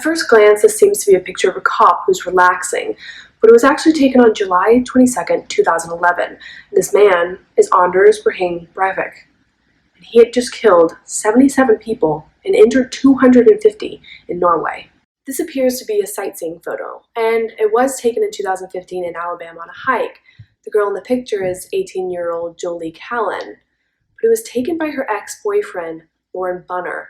At first glance, this seems to be a picture of a cop who's relaxing, but it was actually taken on July 22nd, 2011. This man is Anders Brahim Breivik, and he had just killed 77 people and injured 250 in Norway. This appears to be a sightseeing photo, and it was taken in 2015 in Alabama on a hike. The girl in the picture is 18-year-old Jolie Callan, but it was taken by her ex-boyfriend, Lauren Bunner,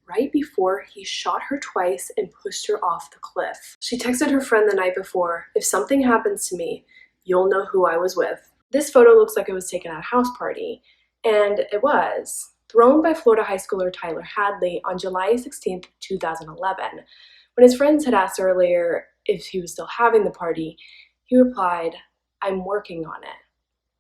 right before he shot her twice and pushed her off the cliff. She texted her friend the night before, "If something happens to me, you'll know who I was with." This photo looks like it was taken at a house party, and it was, thrown by Florida high schooler Tyler Hadley on July 16th, 2011. When his friends had asked earlier if he was still having the party, he replied, "I'm working on it."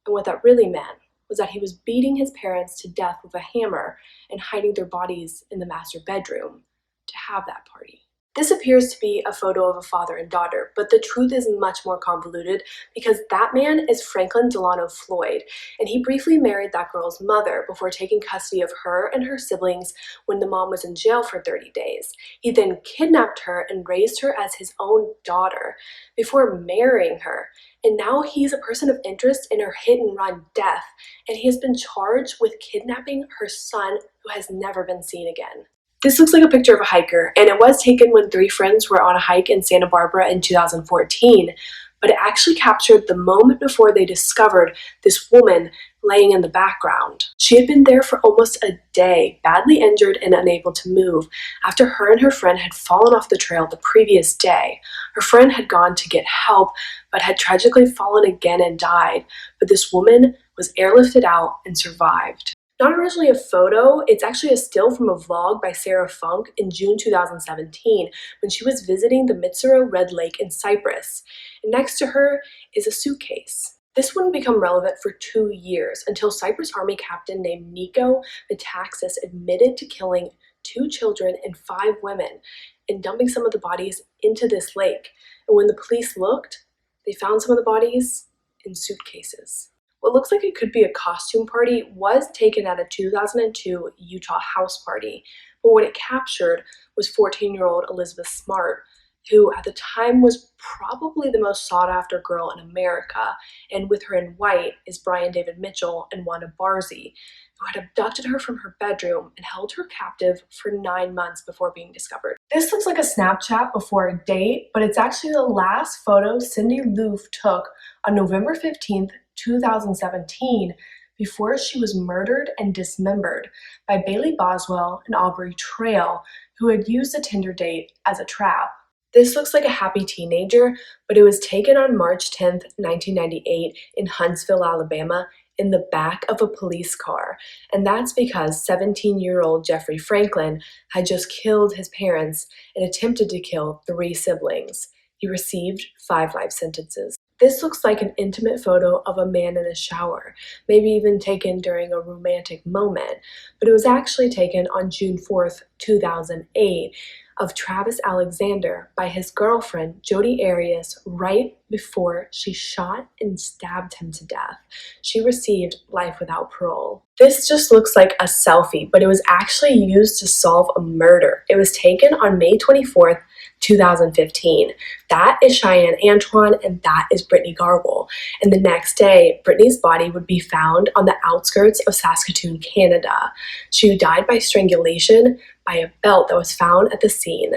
And what that really meant was that he was beating his parents to death with a hammer and hiding their bodies in the master bedroom to have that party. This appears to be a photo of a father and daughter, but the truth is much more convoluted because that man is Franklin Delano Floyd, and he briefly married that girl's mother before taking custody of her and her siblings when the mom was in jail for 30 days. He then kidnapped her and raised her as his own daughter before marrying her, and now he's a person of interest in her hit-and-run death, and he has been charged with kidnapping her son, who has never been seen again. This looks like a picture of a hiker, and it was taken when 3 friends were on a hike in Santa Barbara in 2014, but it actually captured the moment before they discovered this woman laying in the background. She had been there for almost a day, badly injured and unable to move, after her and her friend had fallen off the trail the previous day. Her friend had gone to get help, but had tragically fallen again and died, but this woman was airlifted out and survived. Not originally a photo, it's actually a still from a vlog by Sarah Funk in June 2017 when she was visiting the Mitsuru Red Lake in Cyprus. And next to her is a suitcase. This wouldn't become relevant for 2 years until Cyprus Army captain named Nico Metaxas admitted to killing 2 children and 5 women and dumping some of the bodies into this lake. And when the police looked, they found some of the bodies in suitcases. What looks like it could be a costume party was taken at a 2002 Utah house party, but what it captured was 14-year-old Elizabeth Smart, who at the time was probably the most sought-after girl in America, and with her in white is Brian David Mitchell and Wanda Barzee, who had abducted her from her bedroom and held her captive for 9 months before being discovered. This looks like a Snapchat before a date, but it's actually the last photo Cindy Loof took on November 15th, 2017, before she was murdered and dismembered by Bailey Boswell and Aubrey Trail, who had used a Tinder date as a trap. This looks like a happy teenager, but it was taken on March 10th, 1998 in Huntsville, Alabama, in the back of a police car, and that's because 17-year-old Jeffrey Franklin had just killed his parents and attempted to kill 3 siblings. He received 5 life sentences. This looks like an intimate photo of a man in a shower, maybe even taken during a romantic moment, but it was actually taken on June 4th, 2008, of Travis Alexander by his girlfriend, Jodi Arias, right before she shot and stabbed him to death. She received life without parole. This just looks like a selfie, but it was actually used to solve a murder. It was taken on May 24th, 2015. That is Cheyenne Antoine, and that is Brittany Garwell. And the next day, Brittany's body would be found on the outskirts of Saskatoon, Canada. She died by strangulation by a belt that was found at the scene.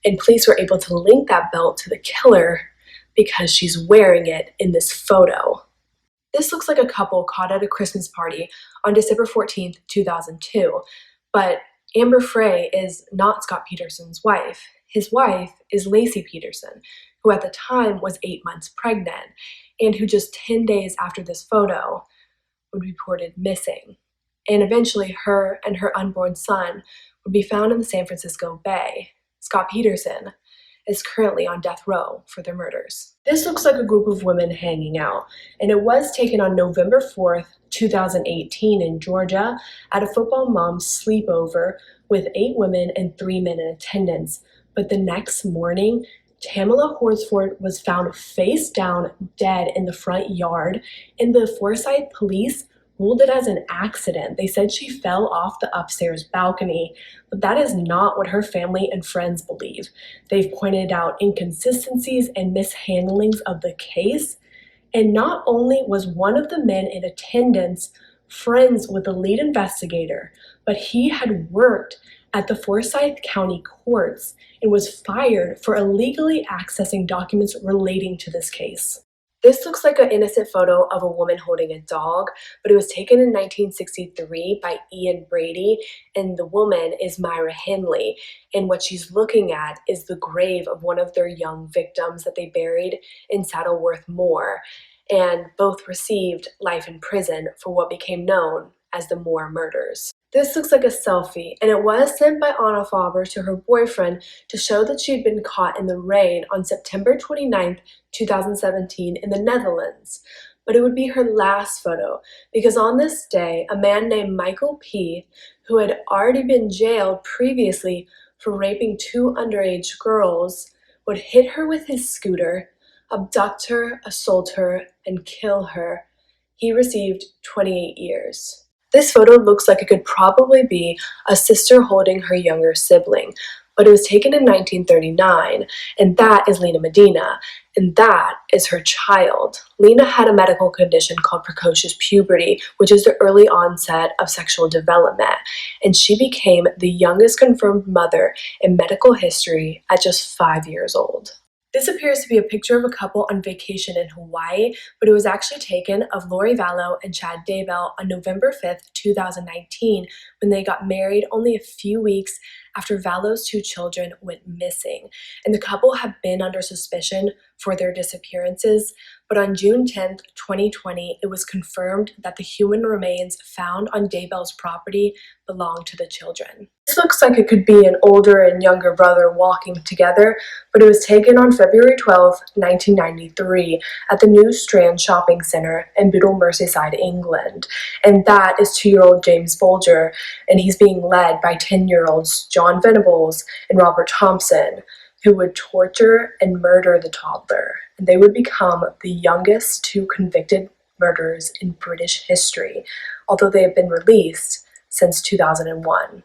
And police were able to link that belt to the killer because she's wearing it in this photo. This looks like a couple caught at a Christmas party on December 14th, 2002, but Amber Frey is not Scott Peterson's wife. His wife is Lacey Peterson, who at the time was 8 months pregnant, and who just 10 days after this photo would be reported missing. And eventually her and her unborn son would be found in the San Francisco Bay. Scott Peterson is currently on death row for their murders. This looks like a group of women hanging out, and it was taken on November 4th, 2018 in Georgia at a football mom's sleepover with 8 women and 3 men in attendance. But the next morning, Tamala Horsford was found face down dead in the front yard, and the Forsyth police ruled it as an accident. They said she fell off the upstairs balcony, but that is not what her family and friends believe. They've pointed out inconsistencies and mishandlings of the case, and not only was one of the men in attendance friends with the lead investigator, but he had worked at the Forsyth County courts and was fired for illegally accessing documents relating to this case. This looks like an innocent photo of a woman holding a dog, but it was taken in 1963 by Ian Brady, and the woman is Myra Henley. And what she's looking at is the grave of one of their young victims that they buried in Saddleworth Moor, and both received life in prison for what became known as the Moor murders. This looks like a selfie, and it was sent by Anna Faber to her boyfriend to show that she'd been caught in the rain on September 29th, 2017 in the Netherlands. But it would be her last photo, because on this day, a man named Michael P., who had already been jailed previously for raping 2 underage girls, would hit her with his scooter, abduct her, assault her, and kill her. He received 28 years. This photo looks like it could probably be a sister holding her younger sibling, but it was taken in 1939, and that is Lena Medina, and that is her child. Lena had a medical condition called precocious puberty, which is the early onset of sexual development, and she became the youngest confirmed mother in medical history at just 5 years old. This appears to be a picture of a couple on vacation in Hawaii, but it was actually taken of Lori Vallow and Chad Daybell on November 5th, 2019, when they got married only a few weeks after Vallow's 2 children went missing. And the couple have been under suspicion for their disappearances, but on June 10th, 2020, it was confirmed that the human remains found on Daybell's property belonged to the children. This looks like it could be an older and younger brother walking together, but it was taken on February 12, 1993 at the New Strand Shopping Centre in Bootle, Merseyside, England. And that is 2-year-old James Bolger, and he's being led by 10-year-olds John Venables and Robert Thompson, who would torture and murder the toddler. And they would become the youngest 2 convicted murderers in British history, although they have been released since 2001.